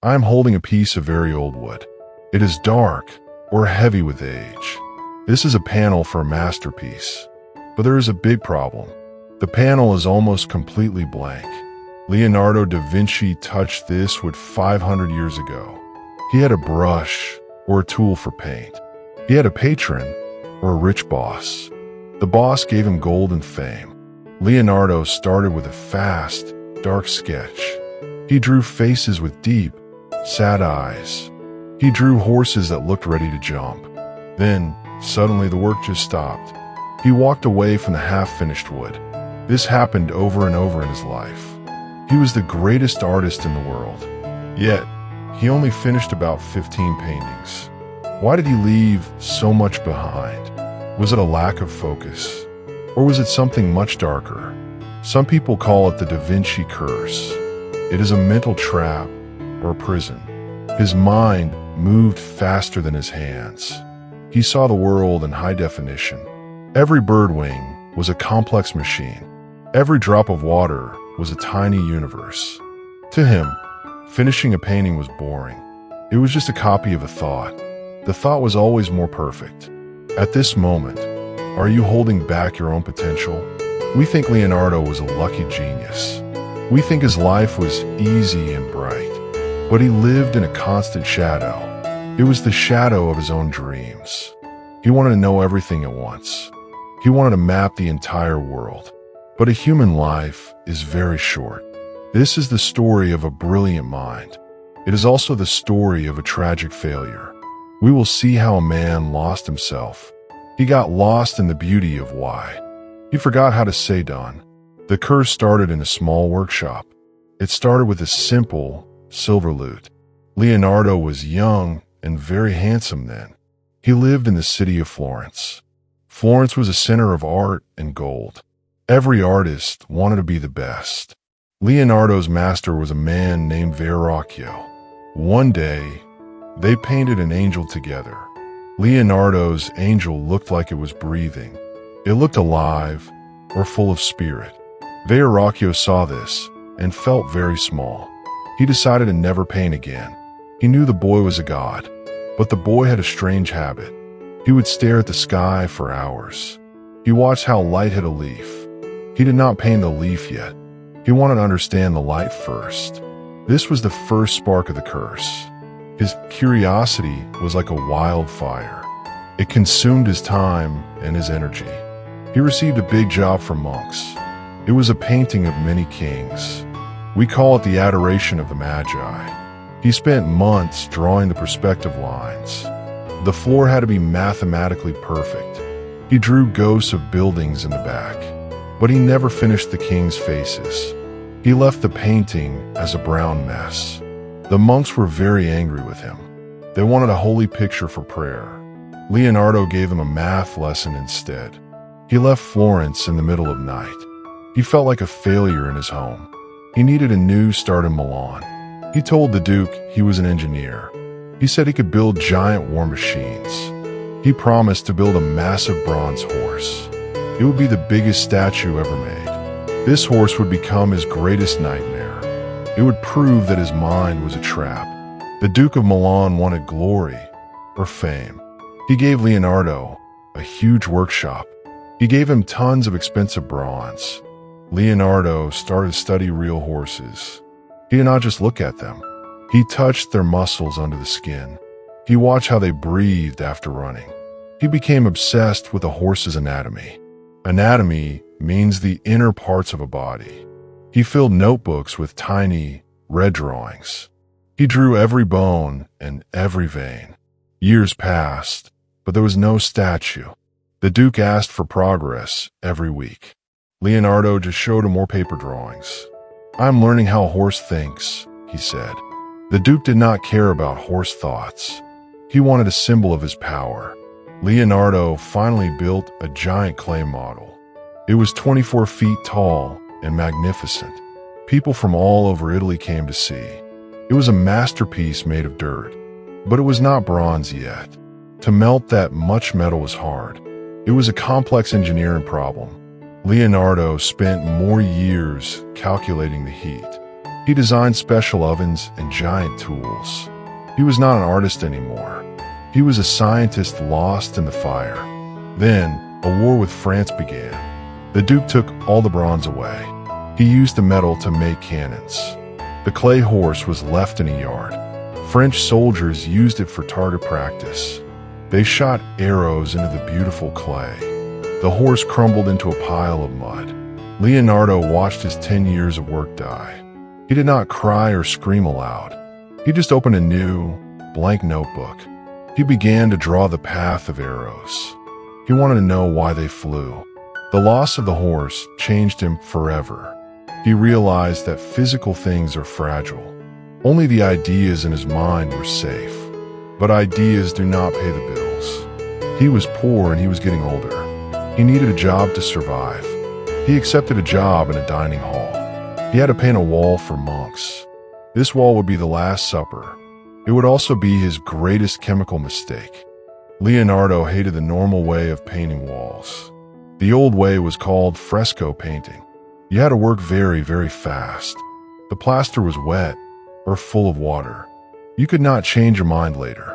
I am holding a piece of very old wood. It is dark or heavy with age. This is a panel for a masterpiece. But there is a big problem. The panel is almost completely blank. Leonardo da Vinci touched this wood 500 years ago. He had a brush or a tool for paint. He had a patron or a rich boss. The boss gave him gold and fame. Leonardo started with a fast, dark sketch. He drew faces with deep, sad eyes. He drew horses that looked ready to jump. Then, suddenly the work just stopped. He walked away from the half-finished wood. This happened over and over in his life. He was the greatest artist in the world. Yet, he only finished about 15 paintings. Why did he leave so much behind? Was it a lack of focus? Or was it something much darker? Some people call it the Da Vinci curse. It is a mental trap or a prison. His mind moved faster than his hands. He saw the world in high definition. Every bird wing was a complex machine. Every drop of water was a tiny universe. To him, finishing a painting was boring. It was just a copy of a thought. The thought was always more perfect. At this moment, are you holding back your own potential? We think Leonardo was a lucky genius. We think his life was easy and bright, but he lived in a constant shadow. It was the shadow of his own dreams. He wanted to know everything at once. He wanted to map the entire world. But a human life is very short. This is the story of a brilliant mind. It is also the story of a tragic failure. We will see how a man lost himself. He got lost in the beauty of why. He forgot how to say done. The curse started in a small workshop. It started with a simple silver lute. Leonardo was young and very handsome then. He lived in the city of Florence. Florence was a center of art and gold. Every artist wanted to be the best. Leonardo's master was a man named Verrocchio. One day, they painted an angel together. Leonardo's angel looked like it was breathing. It looked alive or full of spirit. Verrocchio saw this and felt very small. He decided to never paint again. He knew the boy was a god, but the boy had a strange habit. He would stare at the sky for hours. He watched how light hit a leaf. He did not paint the leaf yet. He wanted to understand the light first. This was the first spark of the curse. His curiosity was like a wildfire. It consumed his time and his energy. He received a big job from monks. It was a painting of many kings. We call it the Adoration of the Magi. He spent months drawing the perspective lines. The floor had to be mathematically perfect. He drew ghosts of buildings in the back, but he never finished the king's faces. He left the painting as a brown mess. The monks were very angry with him. They wanted a holy picture for prayer. Leonardo gave them a math lesson instead. He left Florence in the middle of night. He felt like a failure in his home. He needed a new start in Milan. He told the Duke he was an engineer. He said he could build giant war machines. He promised to build a massive bronze horse. It would be the biggest statue ever made. This horse would become his greatest nightmare. It would prove that his mind was a trap. The Duke of Milan wanted glory or fame. He gave Leonardo a huge workshop. He gave him tons of expensive bronze. Leonardo started to study real horses. He did not just look at them. He touched their muscles under the skin. He watched how they breathed after running. He became obsessed with a horse's anatomy. Anatomy means the inner parts of a body. He filled notebooks with tiny, red drawings. He drew every bone and every vein. Years passed, but there was no statue. The Duke asked for progress every week. Leonardo just showed him more paper drawings. "I'm learning how a horse thinks," he said. The Duke did not care about horse thoughts. He wanted a symbol of his power. Leonardo finally built a giant clay model. It was 24 feet tall and magnificent. People from all over Italy came to see. It was a masterpiece made of dirt, but it was not bronze yet. To melt that much metal was hard. It was a complex engineering problem. Leonardo spent more years calculating the heat. He designed special ovens and giant tools. He was not an artist anymore. He was a scientist lost in the fire. Then, a war with France began. The Duke took all the bronze away. He used the metal to make cannons. The clay horse was left in a yard. French soldiers used it for target practice. They shot arrows into the beautiful clay. The horse crumbled into a pile of mud. Leonardo watched his 10 years of work die. He did not cry or scream aloud. He just opened a new, blank notebook. He began to draw the path of arrows. He wanted to know why they flew. The loss of the horse changed him forever. He realized that physical things are fragile. Only the ideas in his mind were safe. But ideas do not pay the bills. He was poor and he was getting older. He needed a job to survive. He accepted a job in a dining hall. He had to paint a wall for monks. This wall would be the Last Supper. It would also be his greatest chemical mistake. Leonardo hated the normal way of painting walls. The old way was called fresco painting. You had to work very, very fast. The plaster was wet or full of water. You could not change your mind later.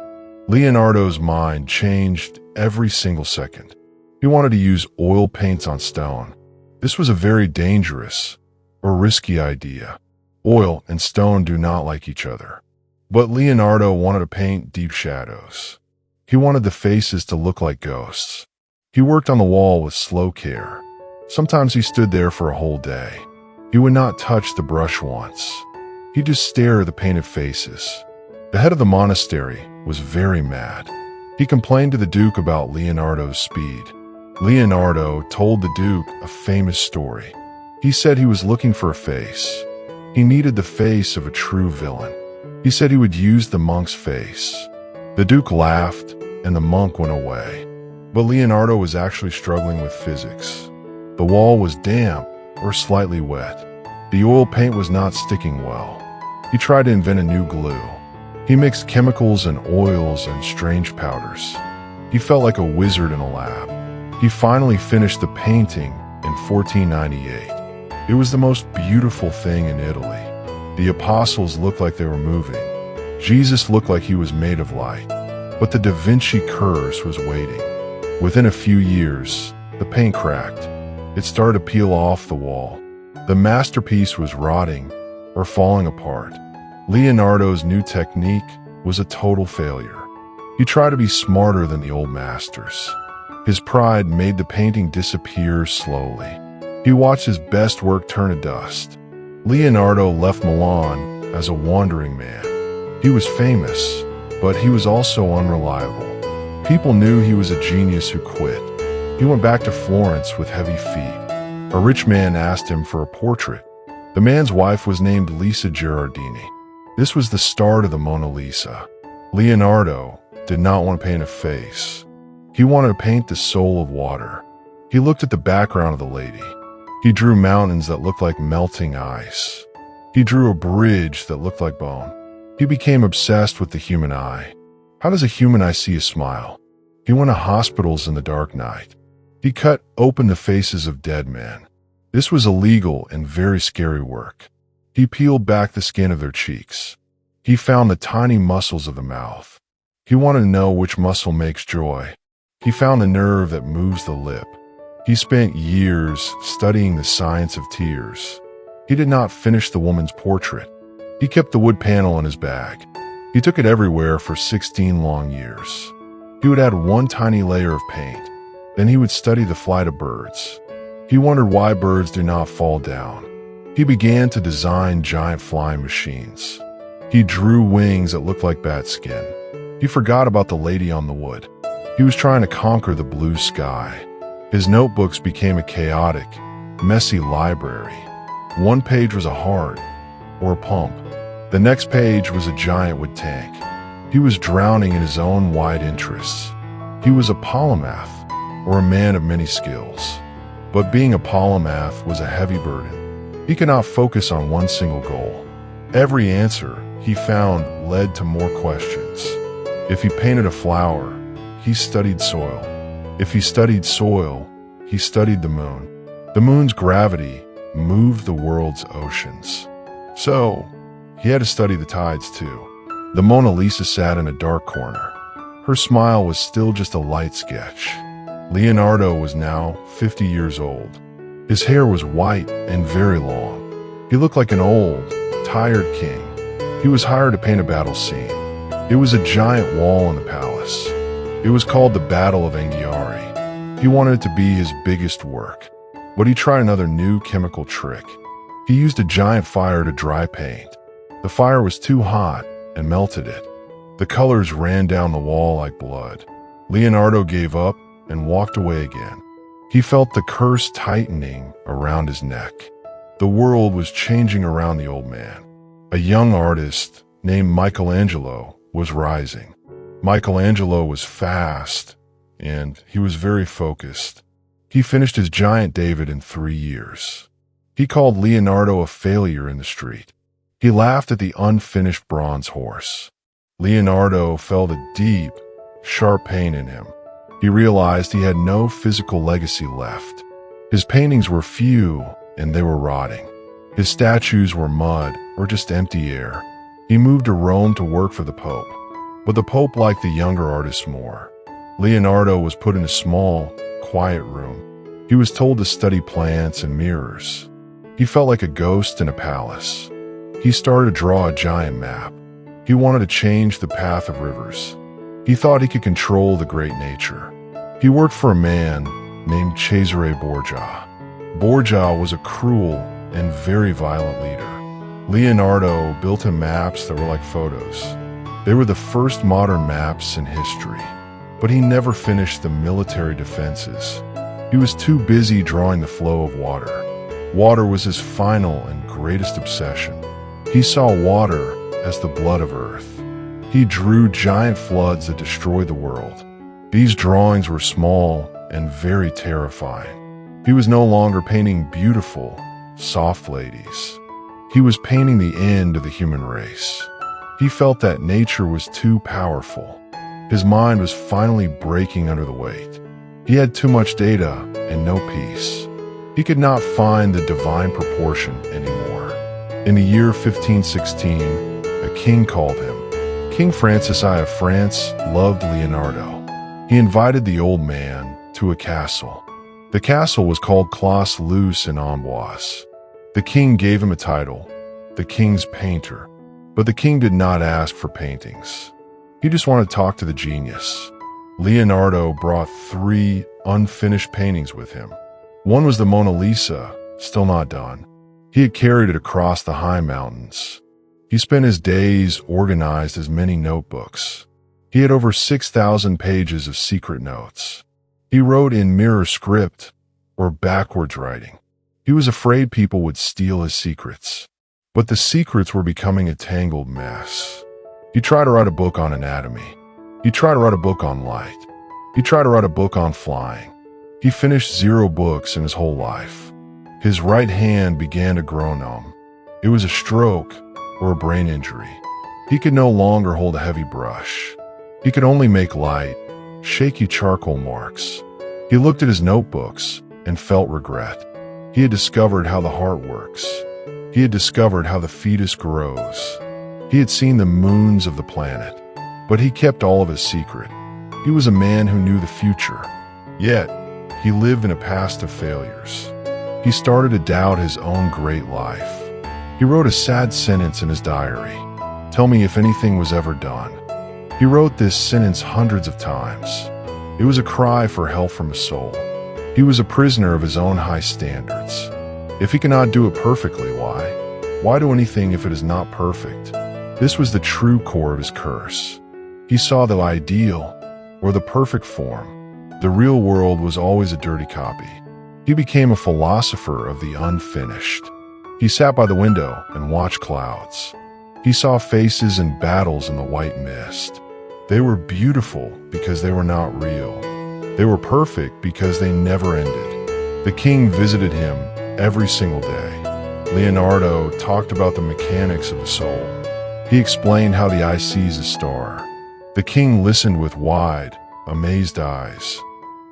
Leonardo's mind changed every single second. He wanted to use oil paints on stone. This was a very dangerous or risky idea. Oil and stone do not like each other. But Leonardo wanted to paint deep shadows. He wanted the faces to look like ghosts. He worked on the wall with slow care. Sometimes he stood there for a whole day. He would not touch the brush once. He'd just stare at the painted faces. The head of the monastery was very mad. He complained to the Duke about Leonardo's speed. Leonardo told the Duke a famous story. He said he was looking for a face. He needed the face of a true villain. He said he would use the monk's face. The Duke laughed, and the monk went away. But Leonardo was actually struggling with physics. The wall was damp or slightly wet. The oil paint was not sticking well. He tried to invent a new glue. He mixed chemicals and oils and strange powders. He felt like a wizard in a lab. He finally finished the painting in 1498. It was the most beautiful thing in Italy. The apostles looked like they were moving. Jesus looked like he was made of light. But the Da Vinci curse was waiting. Within a few years, the paint cracked. It started to peel off the wall. The masterpiece was rotting or falling apart. Leonardo's new technique was a total failure. He tried to be smarter than the old masters. His pride made the painting disappear slowly. He watched his best work turn to dust. Leonardo left Milan as a wandering man. He was famous, but he was also unreliable. People knew he was a genius who quit. He went back to Florence with heavy feet. A rich man asked him for a portrait. The man's wife was named Lisa Gerardini. This was the start of the Mona Lisa. Leonardo did not want to paint a face. He wanted to paint the soul of water. He looked at the background of the lady. He drew mountains that looked like melting ice. He drew a bridge that looked like bone. He became obsessed with the human eye. How does a human eye see a smile? He went to hospitals in the dark night. He cut open the faces of dead men. This was illegal and very scary work. He peeled back the skin of their cheeks. He found the tiny muscles of the mouth. He wanted to know which muscle makes joy. He found the nerve that moves the lip. He spent years studying the science of tears. He did not finish the woman's portrait. He kept the wood panel in his bag. He took it everywhere for 16 long years. He would add one tiny layer of paint. Then he would study the flight of birds. He wondered why birds do not fall down. He began to design giant flying machines. He drew wings that looked like bat skin. He forgot about the lady on the wood. He was trying to conquer the blue sky. His notebooks became a chaotic, messy library. One page was a heart, or a pump. The next page was a giant wood tank. He was drowning in his own wide interests. He was a polymath, or a man of many skills. But being a polymath was a heavy burden. He could not focus on one single goal. Every answer he found led to more questions. If he painted a flower, he studied soil. If he studied soil, he studied the moon. The moon's gravity moved the world's oceans. So, he had to study the tides too. The Mona Lisa sat in a dark corner. Her smile was still just a light sketch. Leonardo was now 50 years old. His hair was white and very long. He looked like an old, tired king. He was hired to paint a battle scene. It was a giant wall in the palace. It was called the Battle of Anghiari. He wanted it to be his biggest work, but he tried another new chemical trick. He used a giant fire to dry paint. The fire was too hot and melted it. The colors ran down the wall like blood. Leonardo gave up and walked away again. He felt the curse tightening around his neck. The world was changing around the old man. A young artist named Michelangelo was rising. Michelangelo was fast, and he was very focused. He finished his giant David in 3 years. He called Leonardo a failure in the street. He laughed at the unfinished bronze horse. Leonardo felt a deep, sharp pain in him. He realized he had no physical legacy left. His paintings were few, and they were rotting. His statues were mud or just empty air. He moved to Rome to work for the Pope, but the Pope liked the younger artists more. Leonardo was put in a small, quiet room. He was told to study plants and mirrors. He felt like a ghost in a palace. He started to draw a giant map. He wanted to change the path of rivers. He thought he could control the great nature. He worked for a man named Cesare Borgia. Borgia was a cruel and very violent leader. Leonardo built him maps that were like photos. They were the first modern maps in history, but he never finished the military defenses. He was too busy drawing the flow of water. Water was his final and greatest obsession. He saw water as the blood of earth. He drew giant floods that destroyed the world. These drawings were small and very terrifying. He was no longer painting beautiful, soft ladies. He was painting the end of the human race. He felt that nature was too powerful. His mind was finally breaking under the weight. He had too much data and no peace. He could not find the divine proportion anymore. In the year 1516, a king called him. King Francis I of France loved Leonardo. He invited the old man to a castle. The castle was called Clos Luce in Amboise. The king gave him a title, the king's painter. But the king did not ask for paintings. He just wanted to talk to the genius. Leonardo brought 3 unfinished paintings with him. One was the Mona Lisa, still not done. He had carried it across the high mountains. He spent his days organized as many notebooks. He had over 6,000 pages of secret notes. He wrote in mirror script or backwards writing. He was afraid people would steal his secrets. But the secrets were becoming a tangled mess. He tried to write a book on anatomy. He tried to write a book on light. He tried to write a book on flying. He finished 0 books in his whole life. His right hand began to grow numb. It was a stroke or a brain injury. He could no longer hold a heavy brush. He could only make light, shaky charcoal marks. He looked at his notebooks and felt regret. He had discovered how the heart works. He had discovered how the fetus grows. He had seen the moons of the planet, but he kept all of his secret. He was a man who knew the future, yet he lived in a past of failures. He started to doubt his own great life. He wrote a sad sentence in his diary. "Tell me if anything was ever done." He wrote this sentence hundreds of times. It was a cry for help from his soul. He was a prisoner of his own high standards. If he cannot do it perfectly, why? Why do anything if it is not perfect? This was the true core of his curse. He saw the ideal, or the perfect form. The real world was always a dirty copy. He became a philosopher of the unfinished. He sat by the window and watched clouds. He saw faces and battles in the white mist. They were beautiful because they were not real. They were perfect because they never ended. The king visited him every single day. Leonardo talked about the mechanics of the soul. He explained how the eye sees a star. The king listened with wide, amazed eyes.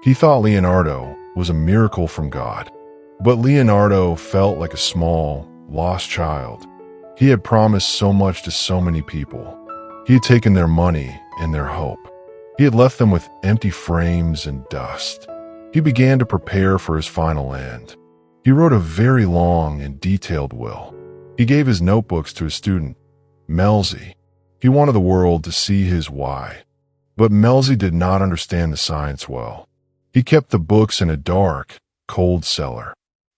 He thought Leonardo was a miracle from God. But Leonardo felt like a small, lost child. He had promised so much to so many people. He had taken their money and their hope. He had left them with empty frames and dust. He began to prepare for his final end. He wrote a very long and detailed will. He gave his notebooks to his student, Melzi. He wanted the world to see his why. But Melzi did not understand the science well. He kept the books in a dark, cold cellar.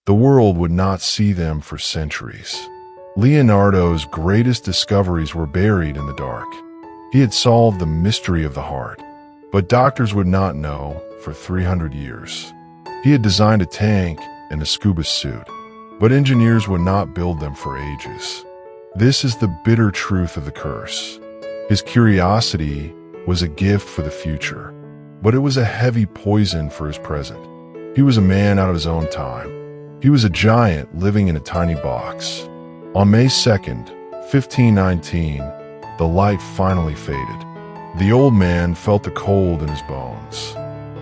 The world would not see them for centuries. Leonardo's greatest discoveries were buried in the dark. He had solved the mystery of the heart, but doctors would not know for 300 years. He had designed a tank and a scuba suit, but engineers would not build them for ages. This is the bitter truth of the curse. His curiosity was a gift for the future, but it was a heavy poison for his present. He was a man out of his own time. He was a giant living in a tiny box. On May 2nd, 1519, the light finally faded. The old man felt the cold in his bones.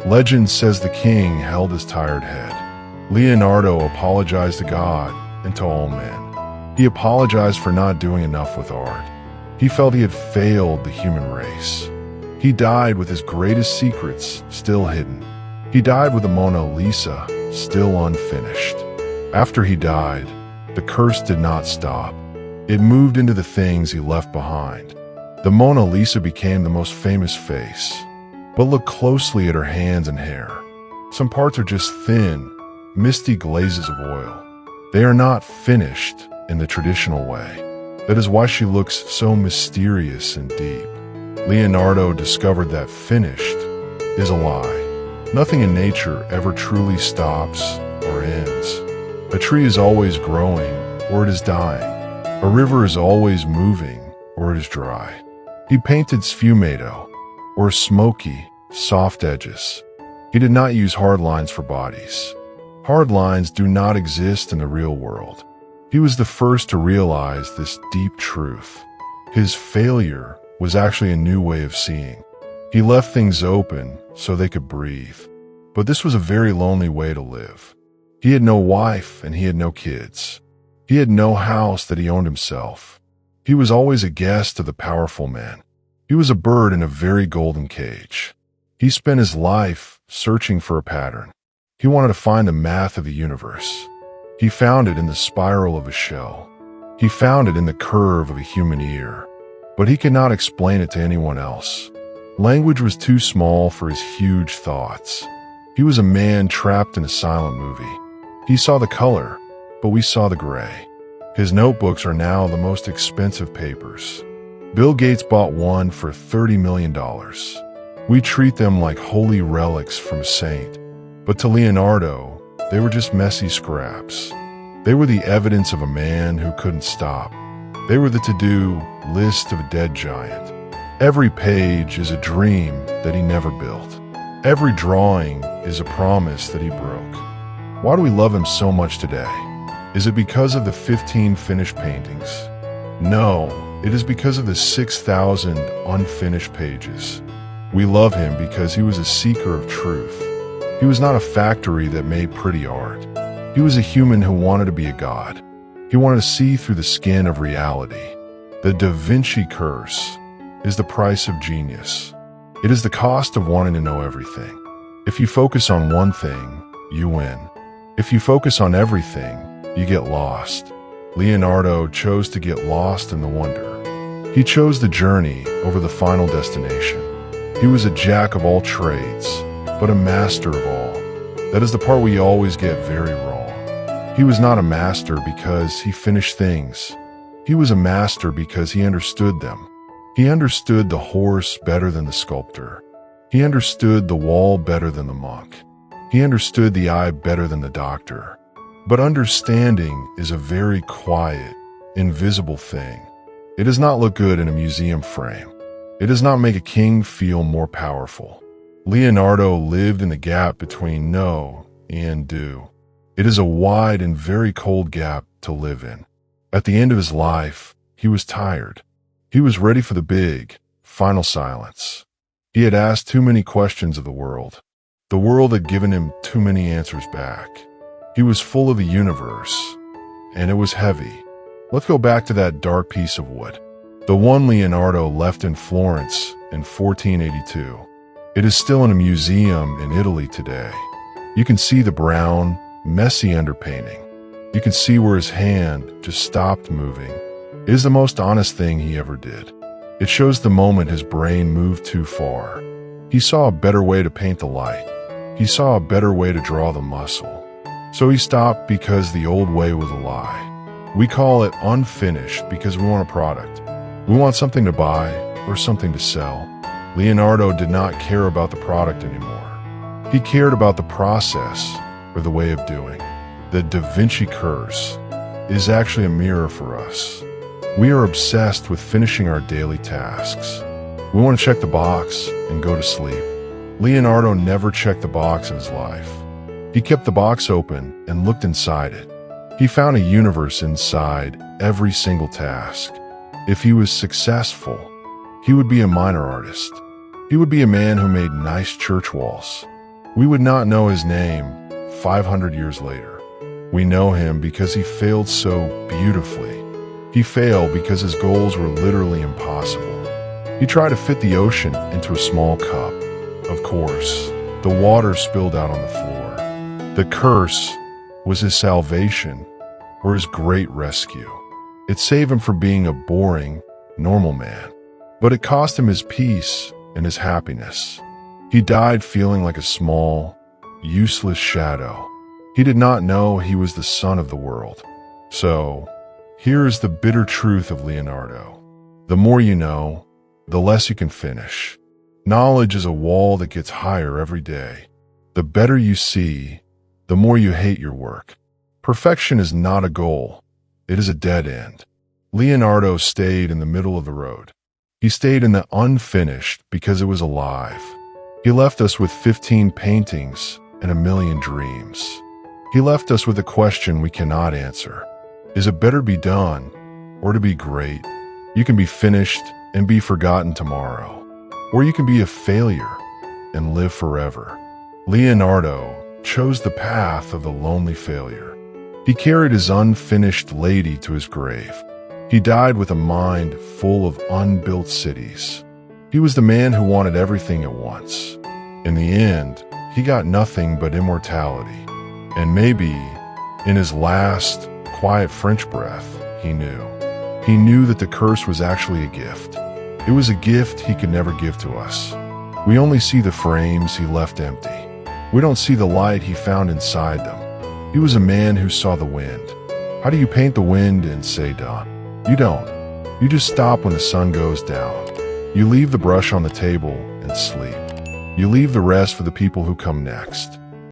Legend says the king held his tired head. Leonardo apologized to God and to all men. He apologized for not doing enough with art. He felt he had failed the human race. He died with his greatest secrets still hidden. He died with the Mona Lisa still unfinished. After he died, the curse did not stop. It moved into the things he left behind. The Mona Lisa became the most famous face. But look closely at her hands and hair. Some parts are just thin, misty glazes of oil. They are not finished in the traditional way. That is why she looks so mysterious and deep. Leonardo discovered that finished is a lie. Nothing in nature ever truly stops or ends. A tree is always growing, or it is dying. A river is always moving, or it is dry. He painted sfumato, or smoky, soft edges. He did not use hard lines for bodies. Hard lines do not exist in the real world. He was the first to realize this deep truth. His failure was actually a new way of seeing. He left things open so they could breathe. But this was a very lonely way to live. He had no wife and he had no kids. He had no house that he owned himself. He was always a guest of the powerful man. He was a bird in a very golden cage. He spent his life searching for a pattern. He wanted to find the math of the universe. He found it in the spiral of a shell. He found it in the curve of a human ear. But he could not explain it to anyone else. Language was too small for his huge thoughts. He was a man trapped in a silent movie. He saw the color, but we saw the gray. His notebooks are now the most expensive papers. Bill Gates bought one for $30 million. We treat them like holy relics from a saint. But to Leonardo, they were just messy scraps. They were the evidence of a man who couldn't stop. They were the to-do list of a dead giant. Every page is a dream that he never built. Every drawing is a promise that he broke. Why do we love him so much today? Is it because of the 15 finished paintings? No, it is because of the 6,000 unfinished pages. We love him because he was a seeker of truth. He was not a factory that made pretty art. He was a human who wanted to be a god. He wanted to see through the skin of reality. The Da Vinci curse is the price of genius. It is the cost of wanting to know everything. If you focus on one thing, you win. If you focus on everything, you get lost. Leonardo chose to get lost in the wonder. He chose the journey over the final destination. He was a jack of all trades, but a master of all. That is the part we always get very wrong. He was not a master because he finished things. He was a master because he understood them. He understood the horse better than the sculptor. He understood the wall better than the monk. He understood the eye better than the doctor. But understanding is a very quiet, invisible thing. It does not look good in a museum frame. It does not make a king feel more powerful. Leonardo lived in the gap between know and do. It is a wide and very cold gap to live in. At the end of his life, he was tired. He was ready for the big, final silence. He had asked too many questions of the world. The world had given him too many answers back. He was full of the universe, and it was heavy. Let's go back to that dark piece of wood. The one Leonardo left in Florence in 1482. It is still in a museum in Italy today. You can see the brown, messy underpainting. You can see where his hand just stopped moving. It is the most honest thing he ever did. It shows the moment his brain moved too far. He saw a better way to paint the light. He saw a better way to draw the muscle. So he stopped because the old way was a lie. We call it unfinished because we want a product. We want something to buy or something to sell. Leonardo did not care about the product anymore. He cared about the process or the way of doing. The Da Vinci curse is actually a mirror for us. We are obsessed with finishing our daily tasks. We want to check the box and go to sleep. Leonardo never checked the box in his life. He kept the box open and looked inside it. He found a universe inside every single task. If he was successful, he would be a minor artist. He would be a man who made nice church walls. We would not know his name 500 years later. We know him because he failed so beautifully. He failed because his goals were literally impossible. He tried to fit the ocean into a small cup. Of course, the water spilled out on the floor. The curse was his salvation or his great rescue. It saved him from being a boring, normal man. But it cost him his peace and his happiness. He died feeling like a small, useless shadow. He did not know he was the son of the world. So, here is the bitter truth of Leonardo. The more you know, the less you can finish. Knowledge is a wall that gets higher every day. The better you see, the more you hate your work. Perfection is not a goal. It is a dead end. Leonardo stayed in the middle of the road. He stayed in the unfinished because it was alive. He left us with 15 paintings and 1,000,000 dreams. He left us with a question we cannot answer. Is it better to be done or to be great? You can be finished and be forgotten tomorrow, or you can be a failure and live forever. Leonardo chose the path of the lonely failure. He carried his unfinished lady to his grave. He died with a mind full of unbuilt cities. He was the man who wanted everything at once. In the end, he got nothing but immortality. And maybe, in his last, quiet French breath, he knew. He knew that the curse was actually a gift. It was a gift he could never give to us. We only see the frames he left empty. We don't see the light he found inside them. He was a man who saw the wind. How do you paint the wind and say done? You don't. You just stop when the sun goes down. You leave the brush on the table and sleep. You leave the rest for the people who come next.